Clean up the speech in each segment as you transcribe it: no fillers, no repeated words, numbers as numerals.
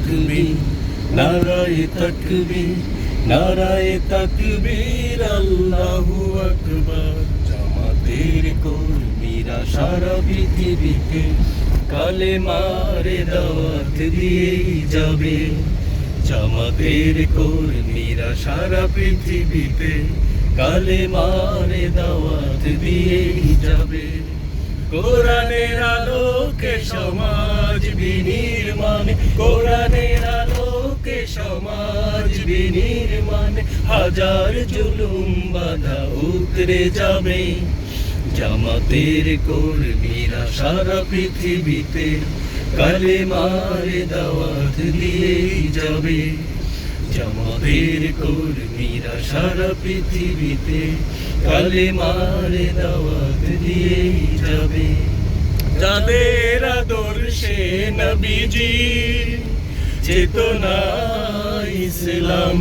তাকবীর, নারায়ে তাকবীর, নারায়ে তাকবীর, আল্লাহু আকবার। জামাতের কর্মীরা সারা পৃথিবীতে কালেমার দাওয়াত দিয়েই যাবে। জামাতের কর্মীরা সারা পৃথিবীতে কালেমার দাওয়াত দিয়েই যাবে। কোরআনের আলোকে সমাজ বিনির্মাণে, কোরআনের আলোকে সমাজ বিনির্মাণে হাজার জুলুম বাধা উতরে যাবে। জামাতের কর্মীরা সারা পৃথিবীতে কালেমার দাওয়াত দিয়েই যাবে। জামাতের কর্মীরা সারা পৃথিবীতে কালেমার দাওয়াত দিয়েই যাবে। যাদের আদর্শে নবীজি চেতনা ইসলাম,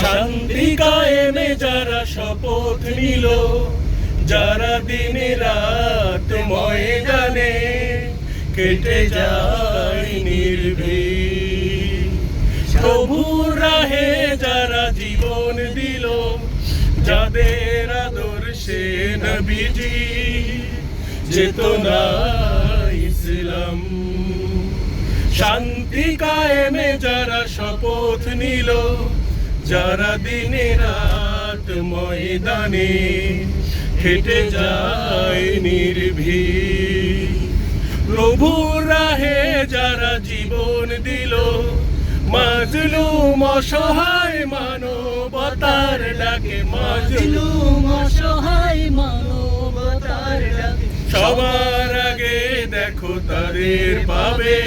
শান্তি কায়েমে যারা শপথ নিল, যারা দিন রাত ময়দানে কেটে যায় নির্ভীক, প্রভুর রাহে যারা জীবন দিল, যাদের আদর্শে নবীজি চেতনা ইসলাম, শান্তি কায়েমে যারা শপথ নিল, যারা দিনে রাত ময়দানে হেঁটে যায় নির্ভীক, প্রভুর রাহে যারা জীবন দিল, মাজলুম অসহায় মানবতার ডাকে, মাজলুম অসহায় মানবতার ডাকে সবার আগে দেখো তাদের পাবে।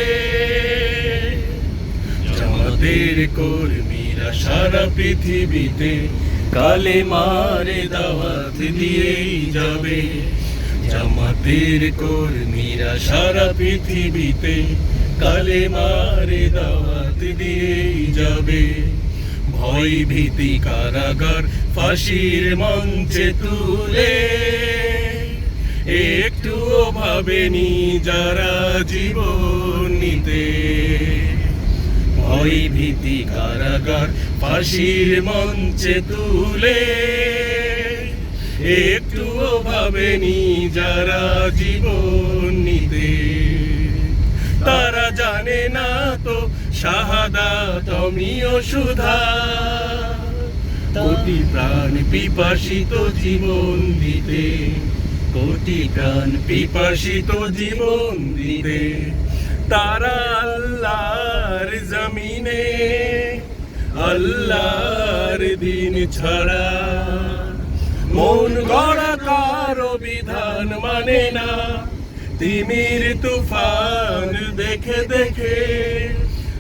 জামাতের কর্মীরা সারা পৃথিবীতে কালেমার দাওয়াত দিয়েই যাবে। জামাতের কর্মীরা সারা পৃথিবীতে কালেমার দাওয়াত দিয়েই যাবে। ভয় ভীতি কারাগার ফাঁসির মঞ্চে তুলে একটুও ভাবেনি যারা জীবন নিতে। ভয় ভীতি কারাগার ফাঁসির মঞ্চে তুলে একটুও ভাবেনি যারা জীবন নিতে। তারা জানে না তো শাহাদাত অমীয় সুধা, কোটি প্রাণ পিপাসিত জীবন দিতে, কোটি প্রাণ পিপাসিত জীবন দিতে। তারা আল্লাহর জমিনে আল্লাহর দিন ছাড়া মন গড়া কারো বিধান মানে না। তিমির তুফান দেখে দেখে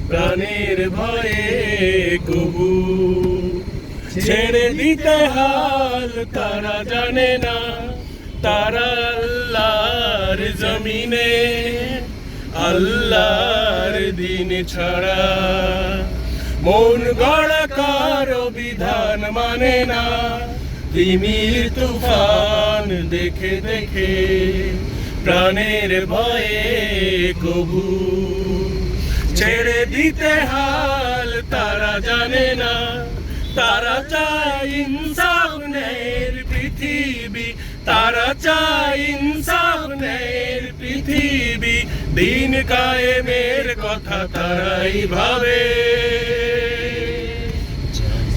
প্রাণের ভয়ে কবু ছেড়ে দিতে হাল তারা জানে না। তারা আল্লাহর জমিনে আল্লাহর দিন ছাড়া মন গড়া কারো বিধান মানে না। তিমির তুফান দেখে দেখে প্রাণের ভয়ে কবু ছেড়ে দিতে হাল তারা জানে না। তারা চায় ইনসাফ ন্যায়ের পৃথিবী, তারা চায় ইনসাফ ন্যায়ের পৃথিবী। দিন কায়েমের কথা তারাই ভাবে।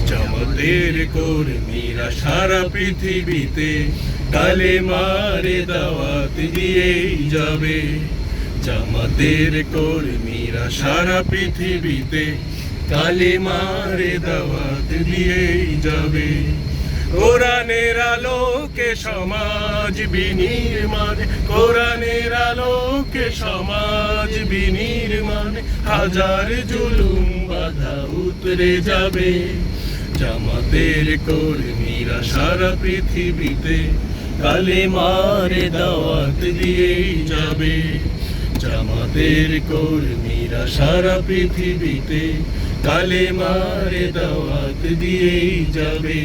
জামাতের কর্মীরা সারা পৃথিবীতে কালেমার দাওয়াত দিয়েই যাবে। জামাতের কর্মীরা সারা পৃথিবীতে কালেমার দাওয়াত দিয়েই যাবে। কোরআনের আলোকে সমাজ বিনির্মাণে, কোরআনের আলোকে সমাজ বিনির্মাণে হাজার জুলুম বাধা উতরে যাবে। জামাতের কর্মীরা সারা পৃথিবীতে কালেমার দাওয়াত দিয়েই যাবে। জামাতের কর্মীরা সারা পৃথিবীতে কালেমার দাওয়াত দিয়েই যাবে।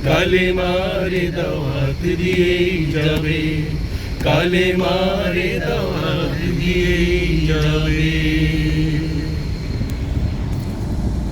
কালেমার দাওয়াত দিয়েই যাবে। কালেমার দাওয়াত দিয়েই যাবে।